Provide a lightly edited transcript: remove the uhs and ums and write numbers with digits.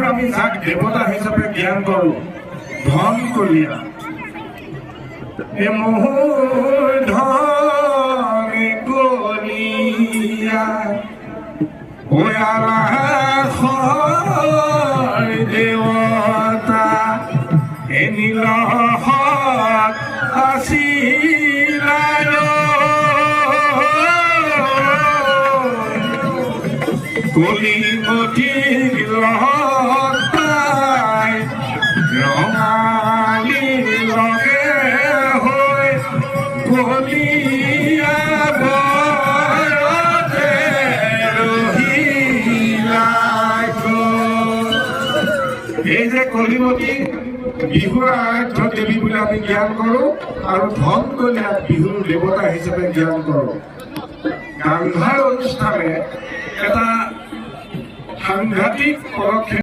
বিহুৰ আমি যাক দেৱতা হিচাপে জ্ঞান কৰোঁ ধন কলীয়া মোৰ ধন কলীয়া দেৱতা নীলহত আছিল কলিমতি লতাই ৰঙালী লগে হৈ কলীয়া বৰতে ৰহিলাই এই যে কলিমতি বিহুৰ আৰাধ্য দেৱী বুলি আমি জ্ঞান কৰোঁ আৰু ধন কলীয়াক বিহুৰ দেৱতা হিচাপে জ্ঞান কৰোঁ। গান্ধাৰ অনুষ্ঠানে এটা সাংঘাতিক পদক্ষেপ